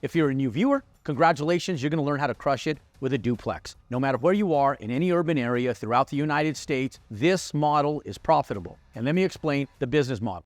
If you're a new viewer, congratulations, you're going to learn how to crush it with a duplex. No matter where you are in any urban area throughout the United States, this model is profitable. And let me explain the business model.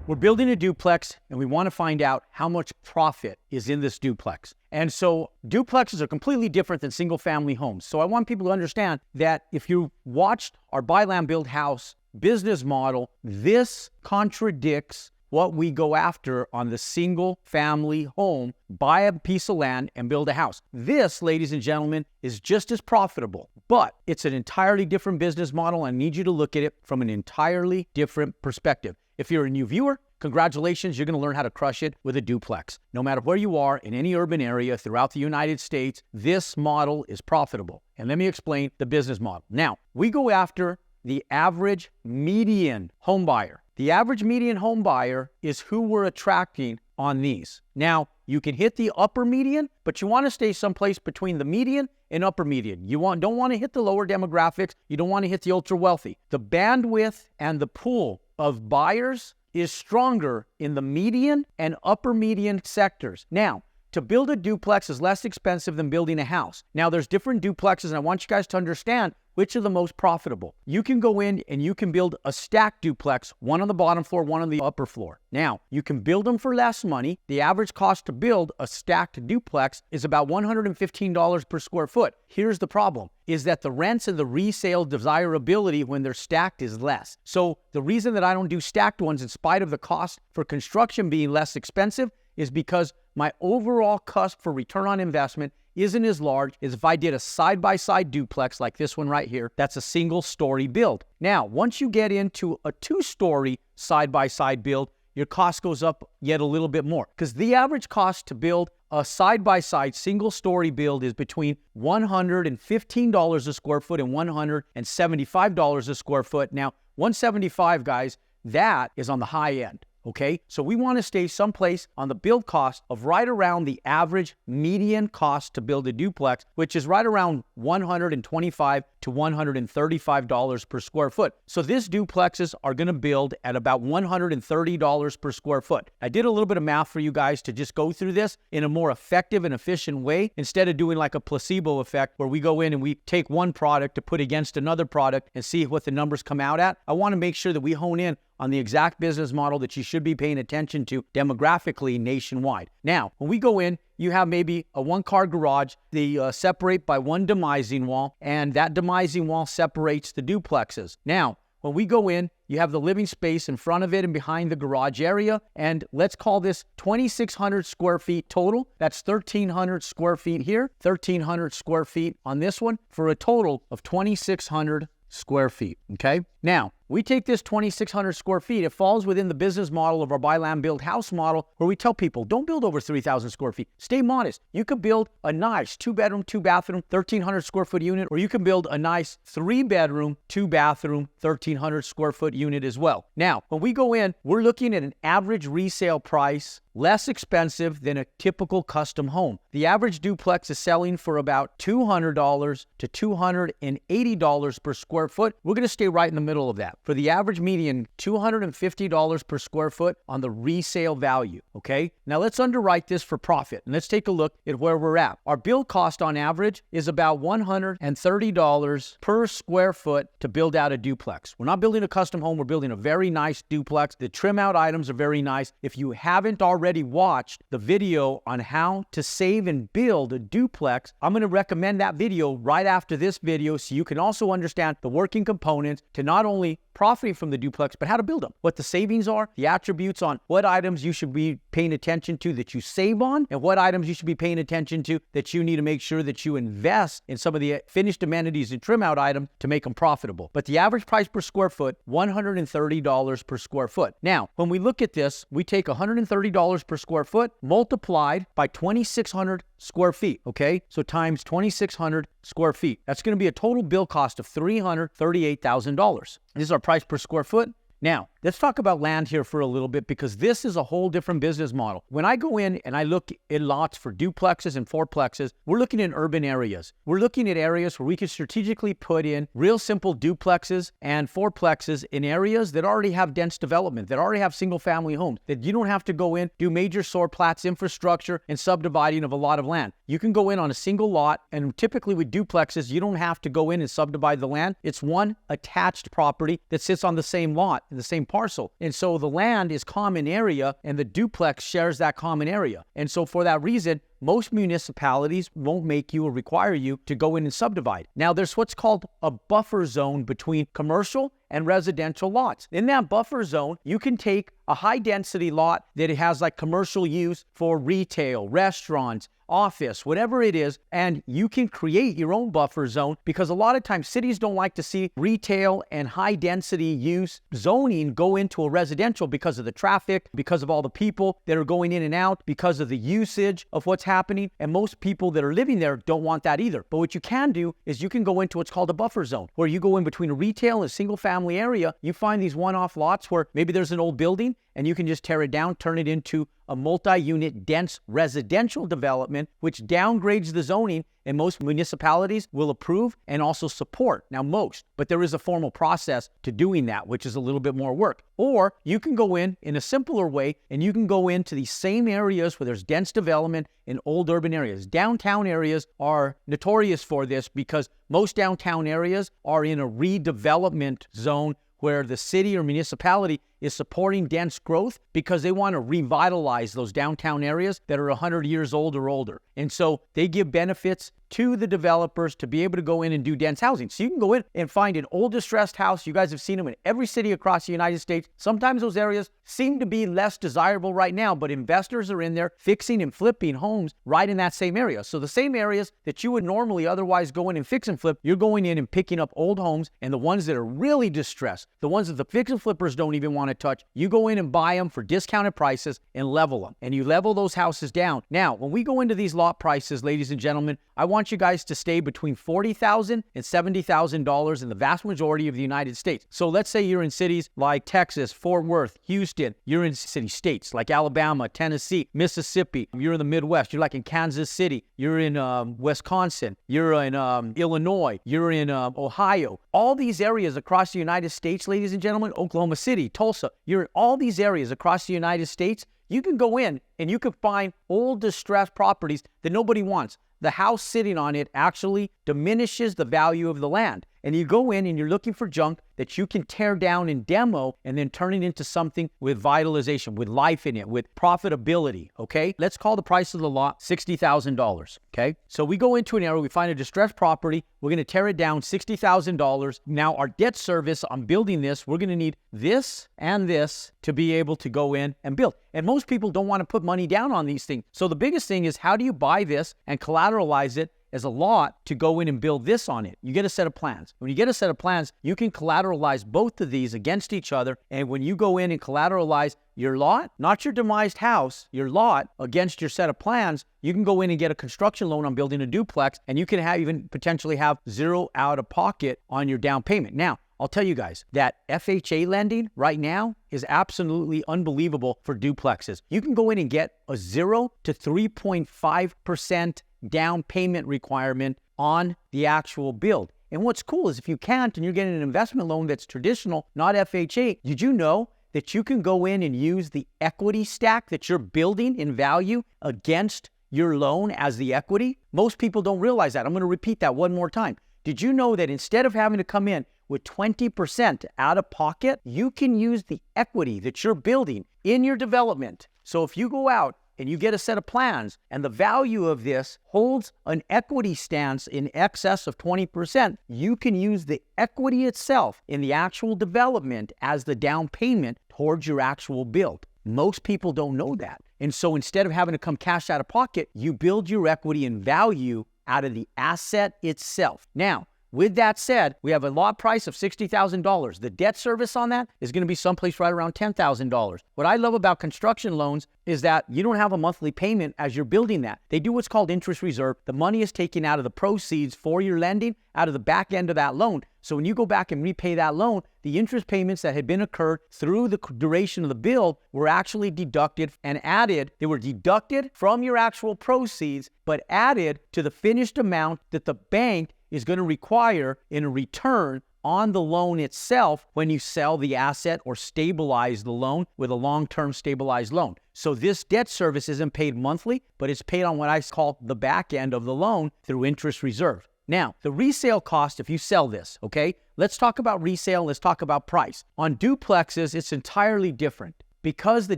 We're building a duplex and we want to find out how much profit is in this duplex. And so duplexes are completely different than single family homes. So I want people to understand that if you watched our buy land build house business model, this contradicts what we go after on the single family home, buy a piece of land and build a house. This, ladies and gentlemen, is just as profitable, but it's an entirely different business model. I need you to look at it from an entirely different perspective. If you're a new viewer, congratulations, you're going to learn how to crush it with a duplex. No matter where you are in any urban area throughout the United States, this model is profitable. And let me explain the business model. Now, we go after the average median home buyer. The average median home buyer is who we're attracting on these. Now, you can hit the upper median, but you want to stay someplace between the median and upper median. You don't want to hit the lower demographics. You don't want to hit the ultra wealthy. The bandwidth and the pool of buyers is stronger in the median and upper median sectors. Now, to build a duplex is less expensive than building a house. Now, there's different duplexes, and I want you guys to understand which are the most profitable. You can go in and you can build a stacked duplex, one on the bottom floor, one on the upper floor. Now, you can build them for less money. The average cost to build a stacked duplex is about $115 per square foot. Here's the problem, is that the rents and the resale desirability when they're stacked is less. So the reason that I don't do stacked ones in spite of the cost for construction being less expensive is because my overall cost for return on investment isn't as large as if I did a side-by-side duplex like this one right here. That's a single-story build. Now, once you get into a two-story side-by-side build, your cost goes up yet a little bit more, because the average cost to build a side-by-side single-story build is between $115 a square foot and $175 a square foot. Now, $175, guys, that is on the high end. Okay, so we want to stay someplace on the build cost of right around the average median cost to build a duplex, which is right around $125 to $135 per square foot. So these duplexes are going to build at about $130 per square foot. I did a little bit of math for you guys to just go through this in a more effective and efficient way, instead of doing like a placebo effect where we go in and we take one product to put against another product and see what the numbers come out at. I want to make sure that we hone in on the exact business model that you should be paying attention to demographically nationwide. Now, when we go in, you have maybe a one-car garage. They separate by one demising wall, and that demising wall separates the duplexes. Now, when we go in, you have the living space in front of it and behind the garage area, and let's call this 2,600 square feet total. That's 1,300 square feet here, 1,300 square feet on this one, for a total of 2,600 square feet, okay? Now, we take this 2,600 square feet. It falls within the business model of our buy land build house model, where we tell people, don't build over 3,000 square feet. Stay modest. You could build a nice 2-bedroom, 2-bathroom, 1,300 square foot unit, or you can build a nice 3-bedroom, 2-bathroom, 1,300 square foot unit as well. Now, when we go in, we're looking at an average resale price less expensive than a typical custom home. The average duplex is selling for about $200 to $280 per square foot. We're going to stay right in the middle of that. For the average median, $250 per square foot on the resale value, okay? Now let's underwrite this for profit, and let's take a look at where we're at. Our build cost on average is about $130 per square foot to build out a duplex. We're not building a custom home, we're building a very nice duplex. The trim out items are very nice. If you haven't already watched the video on how to save and build a duplex, I'm going to recommend that video right after this video, so you can also understand the working components to not only profiting from the duplex, but how to build them, what the savings are, the attributes on what items you should be paying attention to that you save on, and what items you should be paying attention to that you need to make sure that you invest in some of the finished amenities and trim out items to make them profitable. But the average price per square foot, $130 per square foot. Now, when we look at this, we take $130 per square foot multiplied by 2,600 square feet, okay? So times 2,600 square feet. That's going to be a total bill cost of $338,000. This is our price per square foot. Now, Let's talk about land here for a little bit, because this is a whole different business model. When I go in and I look at lots for duplexes and fourplexes, we're looking in urban areas. We're looking at areas where we can strategically put in real simple duplexes and fourplexes in areas that already have dense development, that already have single family homes, that you don't have to go in, do major SOAR plats, infrastructure, and subdividing of a lot of land. You can go in on a single lot, and typically with duplexes, you don't have to go in and subdivide the land. It's one attached property that sits on the same lot, in the same parcel. And so the land is common area, and the duplex shares that common area. And so for that reason, most municipalities won't make you or require you to go in and subdivide. Now, there's what's called a buffer zone between commercial and residential lots. In that buffer zone, you can take a high density lot that it has like commercial use for retail, restaurants, office, whatever it is, and you can create your own buffer zone, because a lot of times cities don't like to see retail and high density use zoning go into a residential because of the traffic, because of all the people that are going in and out, because of the usage of what's happening, and most people that are living there don't want that either. But what you can do is you can go into what's called a buffer zone, where you go in between a retail and a single family area. You find these one-off lots where maybe there's an old building and you can just tear it down, turn it into a multi-unit dense residential development, which downgrades the zoning, and most municipalities will approve and also support. Now, most, but there is a formal process to doing that, which is a little bit more work. Or you can go in a simpler way, and you can go into these same areas where there's dense development in old urban areas. Downtown areas are notorious for this, because most downtown areas are in a redevelopment zone where the city or municipality is supporting dense growth because they want to revitalize those downtown areas that are 100 years old or older. And so they give benefits to the developers to be able to go in and do dense housing. So you can go in and find an old distressed house. You guys have seen them in every city across the United States. Sometimes those areas seem to be less desirable right now, but investors are in there fixing and flipping homes right in that same area. So the same areas that you would normally otherwise go in and fix and flip, you're going in and picking up old homes, and the ones that are really distressed, the ones that the fix and flippers don't even want to touch, you go in and buy them for discounted prices and level them. And you level those houses down. Now, when we go into these lot prices, ladies and gentlemen, I want you guys to stay between $40,000 and $70,000 in the vast majority of the United States. So let's say you're in cities like Texas, Fort Worth, Houston. You're in city states like Alabama, Tennessee, Mississippi. You're in the Midwest. You're like in Kansas City. You're in Wisconsin. You're in Illinois. You're in Ohio. All these areas across the United States, ladies and gentlemen, Oklahoma City, Tulsa. You're in all these areas across the United States. You can go in and you can find old distressed properties that nobody wants. The house sitting on it actually diminishes the value of the land. And you go in and you're looking for junk that you can tear down and demo and then turn it into something with vitalization, with life in it, with profitability, okay? Let's call the price of the lot $60,000, okay? So we go into an area, we find a distressed property, we're gonna tear it down, $60,000. Now our debt service on building this, we're gonna need this and this to be able to go in and build. And most people don't wanna put money down on these things. So the biggest thing is, how do you buy this and collateralize it as a lot to go in and build this on it? You get a set of plans. When you get a set of plans, you can collateralize both of these against each other. And when you go in and collateralize your lot, not your demised house, your lot against your set of plans, you can go in and get a construction loan on building a duplex, and you can have even potentially have zero out of pocket on your down payment. Now, I'll tell you guys that FHA lending right now is absolutely unbelievable for duplexes. You can go in and get a 0 to 3.5% down payment requirement on the actual build. And what's cool is, if you can't and you're getting an investment loan that's traditional, not FHA, did you know that you can go in and use the equity stack that you're building in value against your loan as the equity? Most people don't realize that. I'm going to repeat that one more time. Did you know that instead of having to come in with 20% out of pocket, you can use the equity that you're building in your development? So if you go out and you get a set of plans and the value of this holds an equity stance in excess of 20%, you can use the equity itself in the actual development as the down payment towards your actual build. Most people don't know that. And so instead of having to come cash out of pocket, you build your equity and value out of the asset itself. Now, with that said, we have a lot price of $60,000. The debt service on that is going to be someplace right around $10,000. What I love about construction loans is that you don't have a monthly payment as you're building that. They do what's called interest reserve. The money is taken out of the proceeds for your lending out of the back end of that loan. So when you go back and repay that loan, the interest payments that had been occurred through the duration of the build were actually deducted and added. They were deducted from your actual proceeds, but added to the finished amount that the bank is going to require in a return on the loan itself when you sell the asset or stabilize the loan with a long-term stabilized loan. So this debt service isn't paid monthly, but it's paid on what I call the back end of the loan through interest reserve. Now, the resale cost, if you sell this, okay, let's talk about resale, let's talk about price. On duplexes, it's entirely different. Because the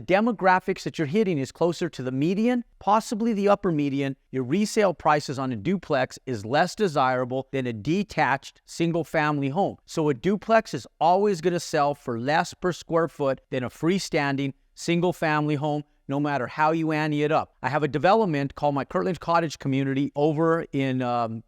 demographics that you're hitting is closer to the median, possibly the upper median, your resale prices on a duplex is less desirable than a detached single-family home. So a duplex is always going to sell for less per square foot than a freestanding single-family home, no matter how you ante it up. I have a development called my Kirtland Cottage community over in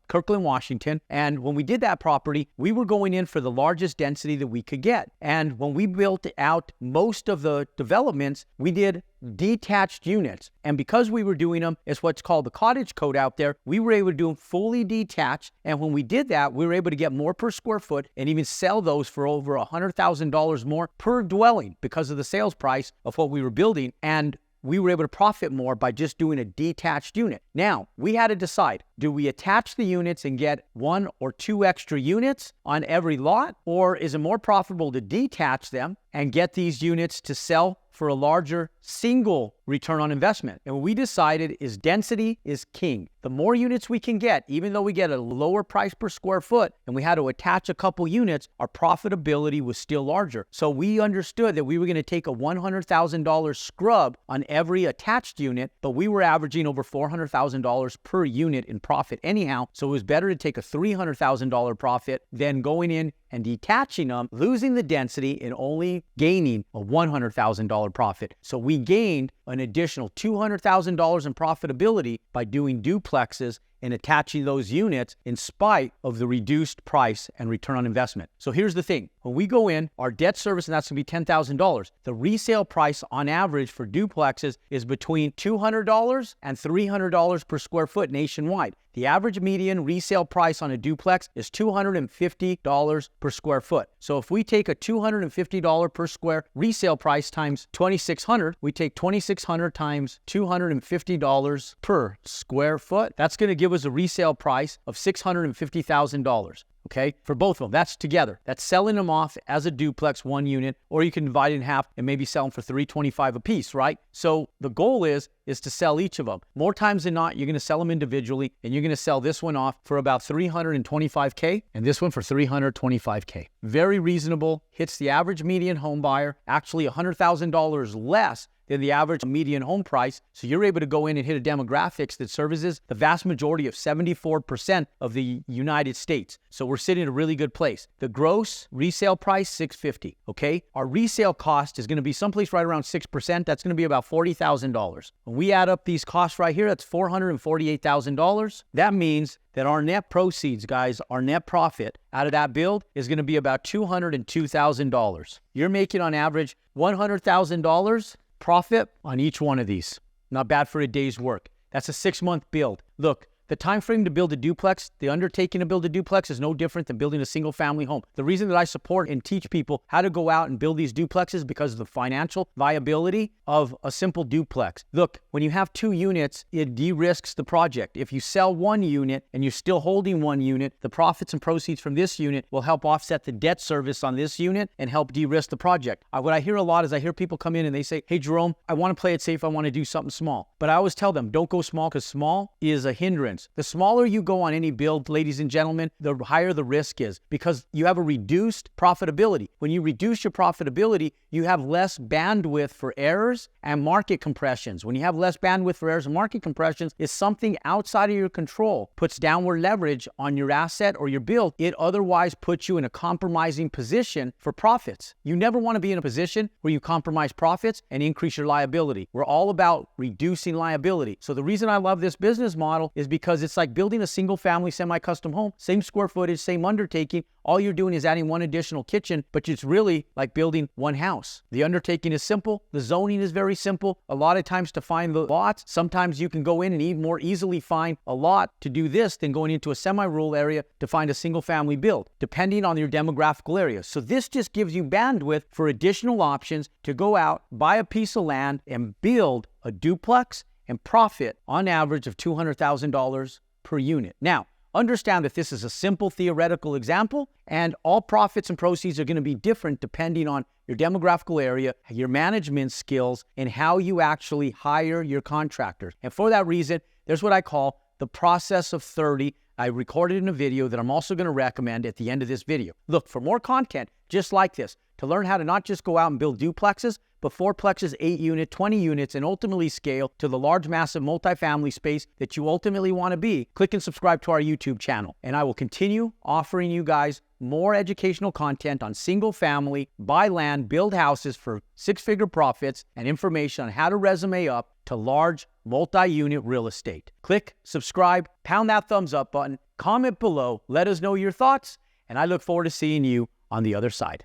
Kirkland, Washington. And when we did that property, we were going in for the largest density that we could get. And when we built out most of the developments, we did detached units. And because we were doing them, it's what's called the cottage code out there, we were able to do them fully detached. And when we did that, we were able to get more per square foot and even sell those for over $100,000 more per dwelling because of the sales price of what we were building. And we were able to profit more by just doing a detached unit. Now, we had to decide, do we attach the units and get 1 or 2 extra units on every lot? Or is it more profitable to detach them and get these units to sell for a larger single return on investment? And what we decided is density is king. The more units we can get, even though we get a lower price per square foot and we had to attach a couple units, our profitability was still larger. So we understood that we were going to take a $100,000 scrub on every attached unit, but we were averaging over $400,000 per unit in profit anyhow. So it was better to take a $300,000 profit than going in and detaching them, losing the density, and only gaining a $100,000 profit. So we gained an additional $200,000 in profitability by doing duplexes and attaching those units in spite of the reduced price and return on investment. So here's the thing. When we go in, our debt service, and that's going to be $10,000. The resale price on average for duplexes is between $200 and $300 per square foot nationwide. The average median resale price on a duplex is $250 per square foot. So if we take a $250 per square resale price times 2,600, we take 2,600 times $250 per square foot. That's going to give us a resale price of $650,000. Okay, for both of them, that's together. That's selling them off as a duplex, 1 unit, or you can divide it in half and maybe sell them for $325 a piece, right? So the goal is to sell each of them. More times than not, you're going to sell them individually, and you're going to sell this one off for about $325K and this one for $325K. Very reasonable, hits the average median home buyer, actually $100,000 less than the average median home price. So you're able to go in and hit a demographics that services the vast majority of 74% of the United States. So we're sitting in a really good place. The gross resale price, $650, okay? Our resale cost is going to be someplace right around 6%. That's going to be about $40,000. When we add up these costs right here, that's $448,000. That means that our net proceeds, guys, our net profit out of that build is going to be about $202,000. You're making on average $100,000 profit on each one of these. Not bad for a day's work. That's a 6-month build. Look, the time frame to build a duplex, the undertaking to build a duplex is no different than building a single family home. The reason that I support and teach people how to go out and build these duplexes because of the financial viability of a simple duplex. Look, when you have 2 units, it de-risks the project. If you sell 1 unit and you're still holding 1 unit, the profits and proceeds from this unit will help offset the debt service on this unit and help de-risk the project. What I hear a lot is I hear people come in and they say, hey, Jerome, I want to play it safe. I want to do something small. But I always tell them, don't go small because small is a hindrance. The smaller you go on any build, ladies and gentlemen, the higher the risk is because you have a reduced profitability. When you reduce your profitability, you have less bandwidth for errors and market compressions. When you have less bandwidth for errors and market compressions, is something outside of your control, puts downward leverage on your asset or your build. It otherwise puts you in a compromising position for profits. You never want to be in a position where you compromise profits and increase your liability. We're all about reducing liability. So the reason I love this business model is because because it's like building a single family semi-custom home, same square footage, same undertaking. All you're doing is adding one additional kitchen, but it's really like building one house. The undertaking is simple. The zoning is very simple. A lot of times to find the lots, sometimes you can go in and even more easily find a lot to do this than going into a semi-rural area to find a single family build, depending on your demographical area. So this just gives you bandwidth for additional options to go out, buy a piece of land and build a duplex and profit on average of $200,000 per unit. Now, understand that this is a simple theoretical example, and all profits and proceeds are going to be different depending on your demographical area, your management skills, and how you actually hire your contractors. And for that reason, there's what I call the process of 30. I recorded in a video that I'm also going to recommend at the end of this video. Look, for more content just like this, to learn how to not just go out and build duplexes, but fourplexes, 8-unit, 20 units, and ultimately scale to the large, massive multifamily space that you ultimately want to be, click and subscribe to our YouTube channel. And I will continue offering you guys more educational content on single family, buy land, build houses for six-figure profits, and information on how to resume up to large multi-unit real estate. Click, subscribe, pound that thumbs up button, comment below, let us know your thoughts, and I look forward to seeing you on the other side.